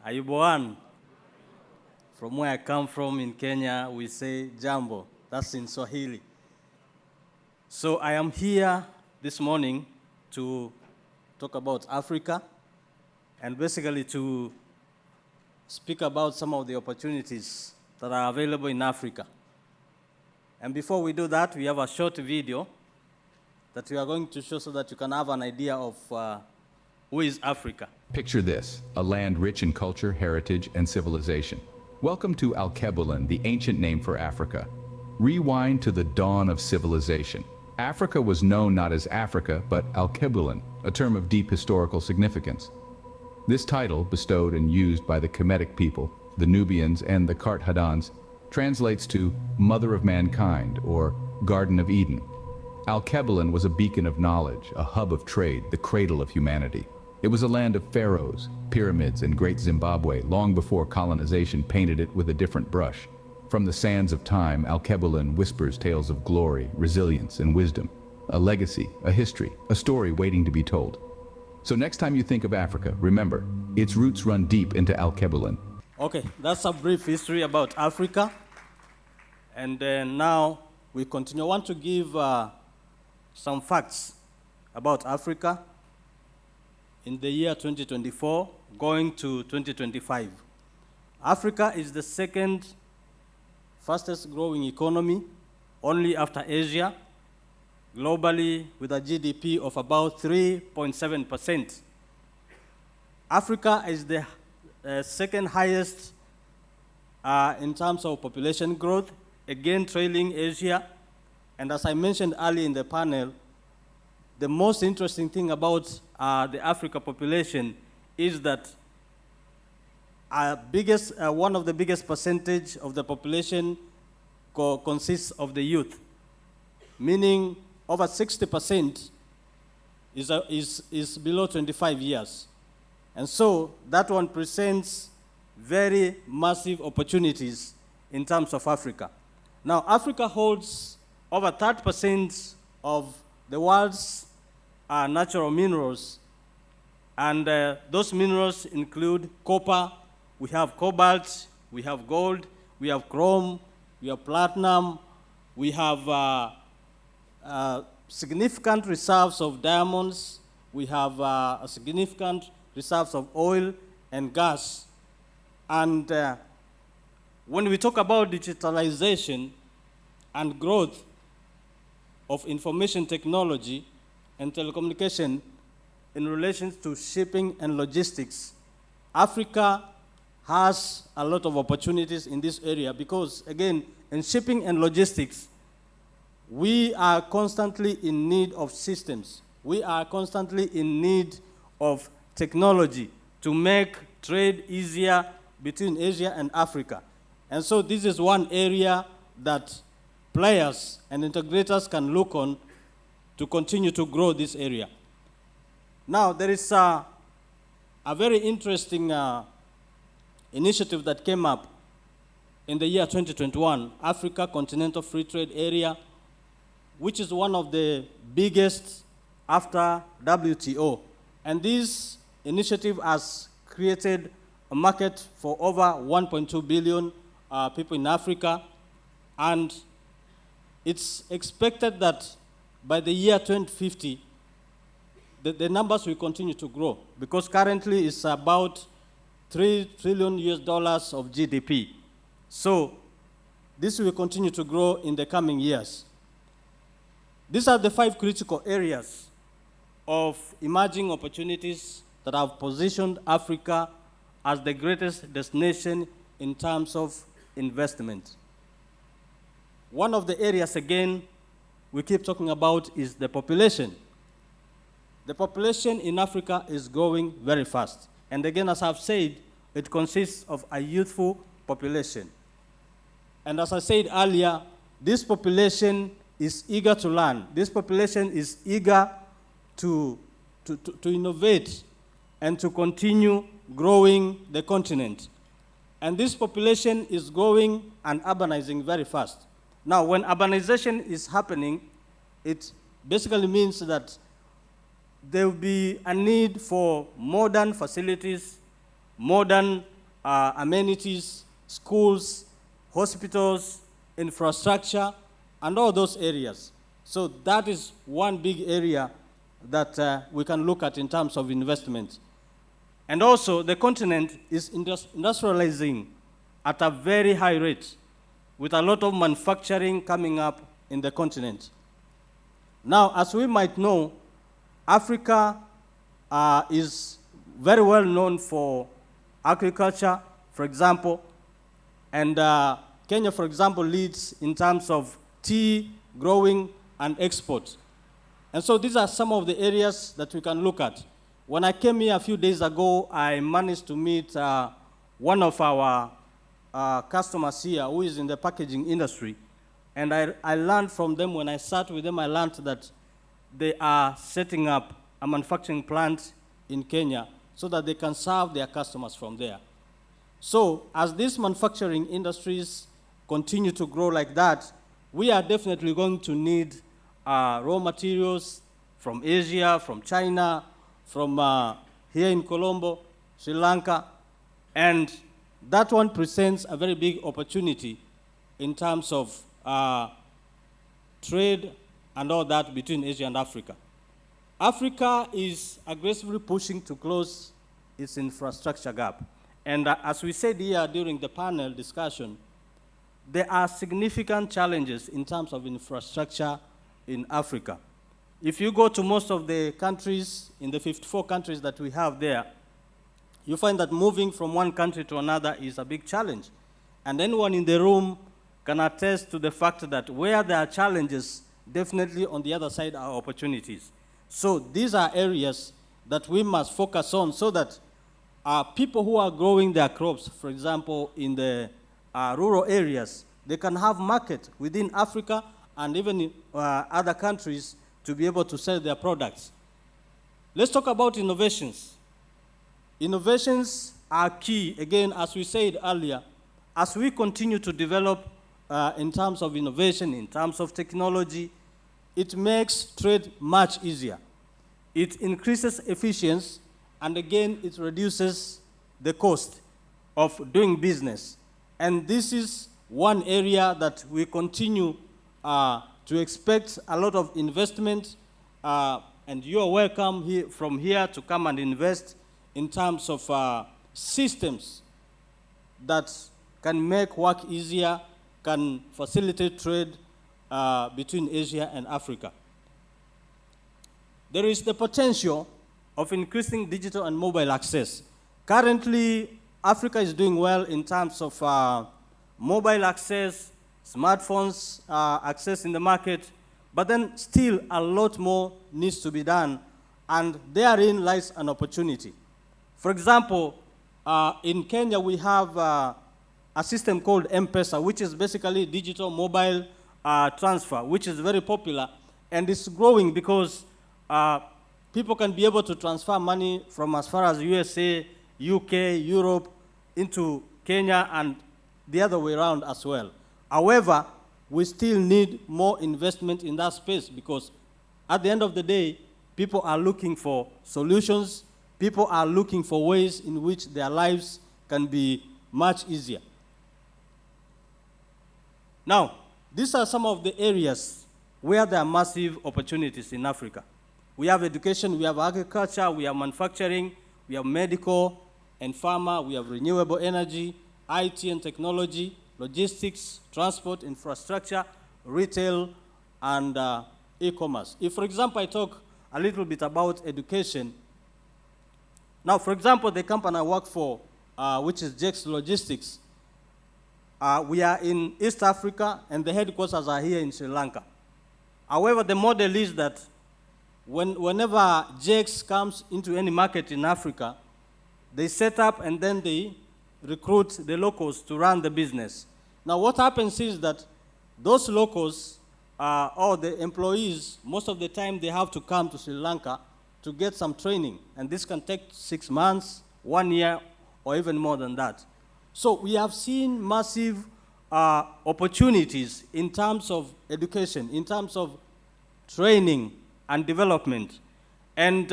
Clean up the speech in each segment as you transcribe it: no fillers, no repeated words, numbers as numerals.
Ayuboan. From where I come from in Kenya, we say jambo. That's in Swahili. So I am here this morning to talk about Africa and basically to speak about some of the opportunities that are available in Africa. And before we do that, we have a short video that we are going to show so that you can have an idea of who is Africa. Picture this, a land rich in culture, heritage, and civilization. Welcome to Alkebulan, the ancient name for Africa. Rewind to the dawn of civilization. Africa was known not as Africa, but Alkebulan, a term of deep historical significance. This title, bestowed and used by the Kemetic people, the Nubians, and the Carthaginians, translates to Mother of Mankind, or Garden of Eden. Alkebulan was a beacon of knowledge, a hub of trade, the cradle of humanity. It was a land of pharaohs, pyramids, and great Zimbabwe, long before colonization painted it with a different brush. From the sands of time, Alkebulan whispers tales of glory, resilience, and wisdom. A legacy, a history, a story waiting to be told. So next time you think of Africa, remember, its roots run deep into Alkebulan. Okay, that's a brief history about Africa. And now we continue. I want to give some facts about Africa in the year 2024, going to 2025. Africa is the second fastest growing economy, only after Asia, globally with a GDP of about 3.7%. Africa is the second highest in terms of population growth, again trailing Asia. And as I mentioned earlier in the panel, the most interesting thing about the Africa population is that one of the biggest percentage of the population consists of the youth, meaning over 60% is below 25 years. And so that one presents very massive opportunities in terms of Africa. Now, Africa holds over 30% of the world's natural minerals, and those minerals include copper, we have cobalt, we have gold, we have chrome, we have platinum, we have significant reserves of diamonds, we have significant reserves of oil and gas. And when we talk about digitalization and growth of information technology and telecommunication in relation to shipping and logistics, Africa has a lot of opportunities in this area because, again, in shipping and logistics, we are constantly in need of systems. We are constantly in need of technology to make trade easier between Asia and Africa. And so this is one area that players and integrators can look on to continue to grow this area. Now, there is a very interesting initiative that came up in the year 2021, Africa Continental Free Trade Area, which is one of the biggest after WTO. And this initiative has created a market for over 1.2 billion people in Africa. And it's expected that by the year 2050, the numbers will continue to grow because currently it's about $3 trillion of GDP. So this will continue to grow in the coming years. These are the 5 critical areas of emerging opportunities that have positioned Africa as the greatest destination in terms of investment. One of the areas, again, we keep talking about is the population. The population in Africa is growing very fast. And again, as I've said, it consists of a youthful population. And as I said earlier, this population is eager to learn. This population is eager to innovate and to continue growing the continent. And this population is growing and urbanizing very fast. Now, when urbanization is happening, it basically means that there will be a need for modern facilities, modern amenities, schools, hospitals, infrastructure, and all those areas. So that is one big area that we can look at in terms of investment. And also, the continent is industrializing at a very high rate, with a lot of manufacturing coming up in the continent. Now, as we might know, Africa is very well known for agriculture, for example, and Kenya, for example, leads in terms of tea growing and export. And so these are some of the areas that we can look at. When I came here a few days ago, I managed to meet one of our customers here who is in the packaging industry. And I learned from them, when I sat with them, I learned that they are setting up a manufacturing plant in Kenya so that they can serve their customers from there. So as these manufacturing industries continue to grow like that, we are definitely going to need raw materials from Asia, from China, from here in Colombo, Sri Lanka, and that one presents a very big opportunity in terms of trade and all that between Asia and Africa. Africa is aggressively pushing to close its infrastructure gap. And as we said here during the panel discussion, there are significant challenges in terms of infrastructure in Africa. If you go to most of the countries, in the 54 countries that we have there, you find that moving from one country to another is a big challenge. And anyone in the room can attest to the fact that where there are challenges, definitely on the other side are opportunities. So these are areas that we must focus on so that people who are growing their crops, for example, in the rural areas, they can have market within Africa and even in other countries to be able to sell their products. Let's talk about innovations. Innovations are key, again, as we said earlier, as we continue to develop in terms of innovation, in terms of technology, it makes trade much easier. It increases efficiency, and again, it reduces the cost of doing business. And this is one area that we continue to expect a lot of investment, and you are welcome from here to come and invest in terms of systems that can make work easier, can facilitate trade between Asia and Africa. There is the potential of increasing digital and mobile access. Currently, Africa is doing well in terms of mobile access, smartphones access in the market, but then still a lot more needs to be done, and therein lies an opportunity. For example, in Kenya we have a system called M-Pesa, which is basically digital mobile transfer, which is very popular, and it's growing because people can be able to transfer money from as far as USA, UK, Europe, into Kenya, and the other way around as well. However, we still need more investment in that space because at the end of the day, people are looking for solutions, people are looking for ways in which their lives can be much easier. Now, these are some of the areas where there are massive opportunities in Africa. We have education, we have agriculture, we have manufacturing, we have medical and pharma, we have renewable energy, IT and technology, logistics, transport, infrastructure, retail, and e-commerce. If, for example, I talk a little bit about education, now, for example, the company I work for, which is Jake's Logistics, we are in East Africa, and the headquarters are here in Sri Lanka. However, the model is that whenever Jake's comes into any market in Africa, they set up and then they recruit the locals to run the business. Now, what happens is that those locals or the employees, most of the time they have to come to Sri Lanka to get some training, and this can take 6 months, 1 year, or even more than that. So we have seen massive opportunities in terms of education, in terms of training and development. And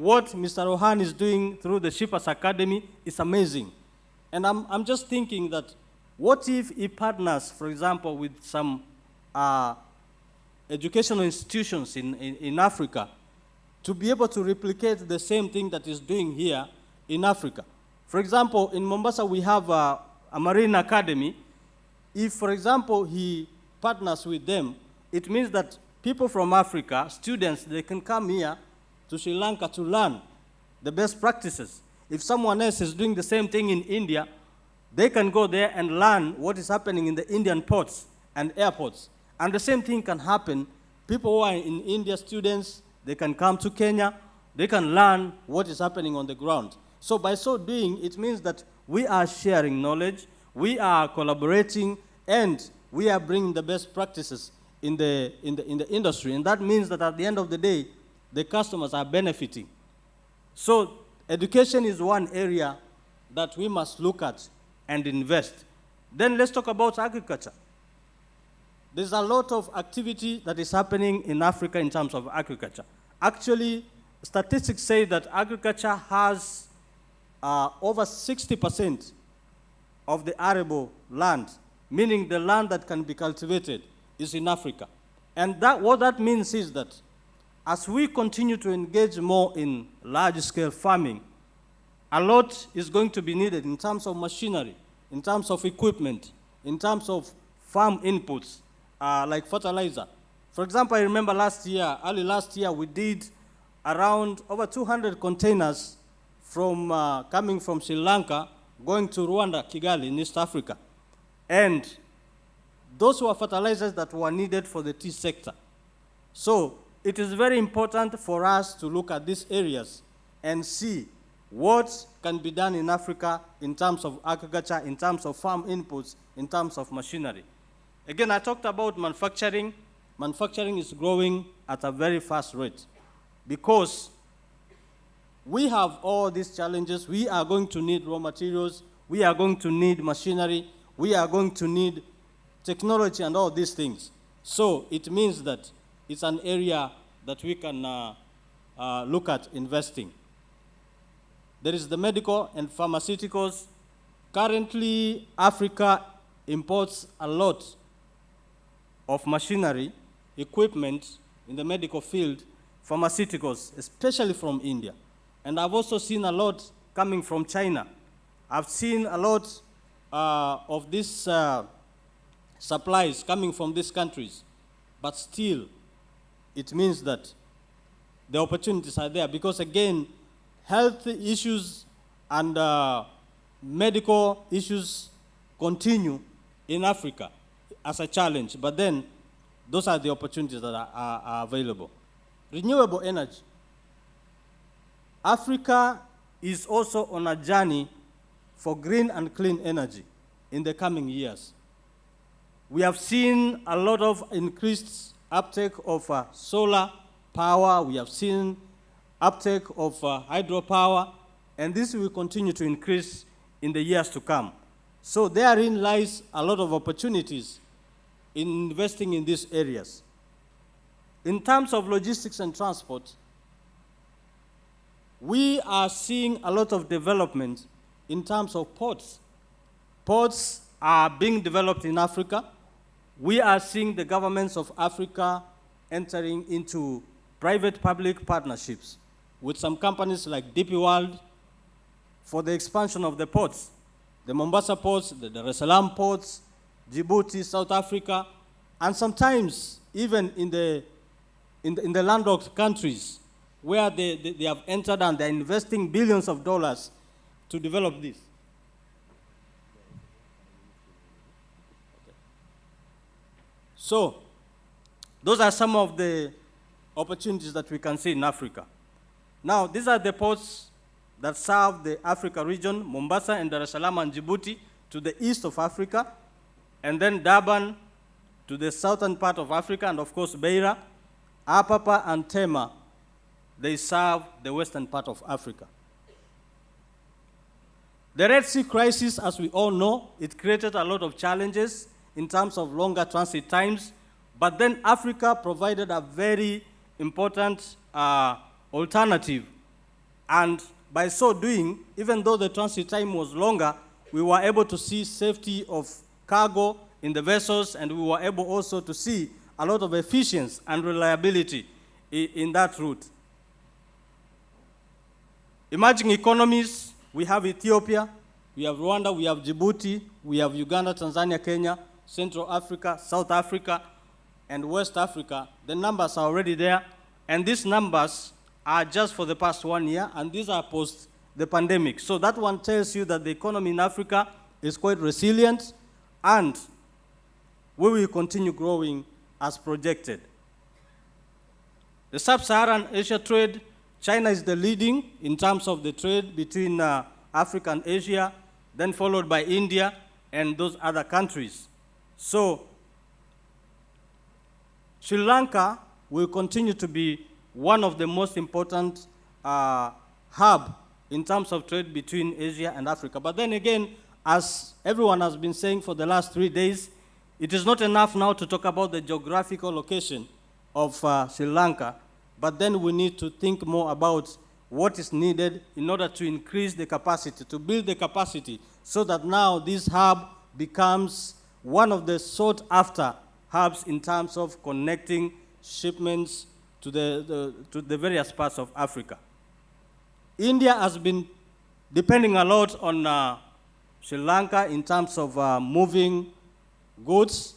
what Mr. Rohan is doing through the Shippers Academy is amazing. And I'm just thinking that what if he partners, for example, with some educational institutions in Africa to be able to replicate the same thing that he's doing here in Africa. For example, in Mombasa, we have a marine academy. If, for example, he partners with them, it means that people from Africa, students, they can come here to Sri Lanka to learn the best practices. If someone else is doing the same thing in India, they can go there and learn what is happening in the Indian ports and airports. And the same thing can happen. People who are in India, students, they can come to Kenya, they can learn what is happening on the ground. So by so doing, it means that we are sharing knowledge, we are collaborating, and we are bringing the best practices in the industry. And that means that at the end of the day, the customers are benefiting. So education is one area that we must look at and invest. Then let's talk about agriculture. There's a lot of activity that is happening in Africa in terms of agriculture. Actually, statistics say that agriculture has over 60% of the arable land, meaning the land that can be cultivated, is in Africa. And what that means is that as we continue to engage more in large-scale farming, a lot is going to be needed in terms of machinery, in terms of equipment, in terms of farm inputs, like fertilizer. For example, I remember early last year, we did around over 200 containers coming from Sri Lanka, going to Rwanda, Kigali, in East Africa. And those were fertilizers that were needed for the tea sector. So it is very important for us to look at these areas and see what can be done in Africa in terms of agriculture, in terms of farm inputs, in terms of machinery. Again, I talked about manufacturing. Manufacturing is growing at a very fast rate because we have all these challenges. We are going to need raw materials. We are going to need machinery. We are going to need technology and all these things. So it means that it's an area that we can look at investing. There is the medical and pharmaceuticals. Currently, Africa imports a lot of machinery, equipment in the medical field, pharmaceuticals, especially from India. And I've also seen a lot coming from China. I've seen a lot of these supplies coming from these countries. But still, it means that the opportunities are there because, again, health issues and medical issues continue in Africa as a challenge, but then those are the opportunities that are available. Renewable energy. Africa is also on a journey for green and clean energy in the coming years. We have seen a lot of increased uptake of solar power. We have seen uptake of hydropower, and this will continue to increase in the years to come. So therein lies a lot of opportunities in investing in these areas. In terms of logistics and transport, we are seeing a lot of development in terms of ports. Ports are being developed in Africa. We are seeing the governments of Africa entering into private-public partnerships with some companies like DP World for the expansion of the ports. The Mombasa ports, the Dar es Salaam ports, Djibouti, South Africa, and sometimes even in the landlocked countries where they have entered and they're investing billions of dollars to develop this. So, those are some of the opportunities that we can see in Africa. Now, these are the ports that serve the Africa region, Mombasa and Dar es Salaam and Djibouti to the east of Africa, and then Durban to the southern part of Africa, and of course Beira, Apapa and Tema, they serve the western part of Africa. The Red Sea crisis, as we all know, it created a lot of challenges in terms of longer transit times, but then Africa provided a very important alternative. And by so doing, even though the transit time was longer, we were able to see safety of cargo in the vessels, and we were able also to see a lot of efficiency and reliability in that route. Emerging economies, we have Ethiopia, we have Rwanda, we have Djibouti, we have Uganda, Tanzania, Kenya, Central Africa, South Africa, and West Africa. The numbers are already there, and these numbers are just for the past 1 year, and these are post the pandemic. So that one tells you that the economy in Africa is quite resilient, and we will continue growing as projected. The Sub-Saharan Asia trade, China is the leading in terms of the trade between Africa and Asia, then followed by India and those other countries. So Sri Lanka will continue to be one of the most important hub in terms of trade between Asia and Africa. But then again, as everyone has been saying for the last 3 days, it is not enough now to talk about the geographical location of Sri Lanka, but then we need to think more about what is needed in order to increase the capacity, to build the capacity, so that now this hub becomes one of the sought-after hubs in terms of connecting shipments to the various parts of Africa. India has been depending a lot on Sri Lanka in terms of moving goods,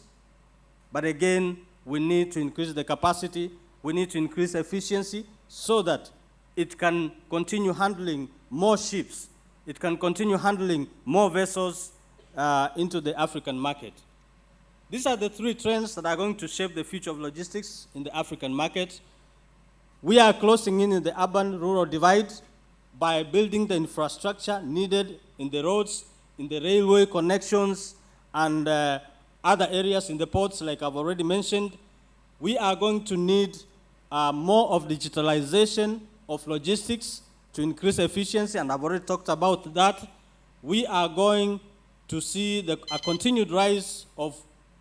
but again, we need to increase the capacity, we need to increase efficiency so that it can continue handling more ships, it can continue handling more vessels into the African market. These are the 3 trends that are going to shape the future of logistics in the African market. We are closing in the urban-rural divide by building the infrastructure needed in the roads, in the railway connections, and other areas in the ports, like I've already mentioned. We are going to need more of digitalization of logistics to increase efficiency, and I've already talked about that. We are going to see a continued rise of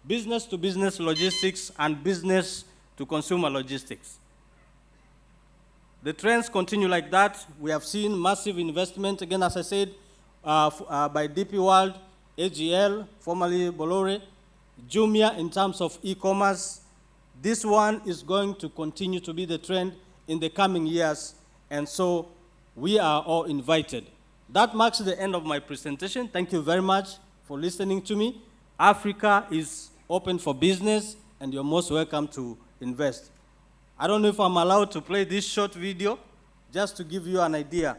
business-to-business logistics and business-to-consumer logistics. The trends continue like that. We have seen massive investment, again, as I said, by DP World, AGL, formerly Bolloré, Jumia in terms of e-commerce. This one is going to continue to be the trend in the coming years, and so we are all invited. That marks the end of my presentation. Thank you very much for listening to me. Africa is open for business, and you're most welcome to invest. I don't know if I'm allowed to play this short video just to give you an idea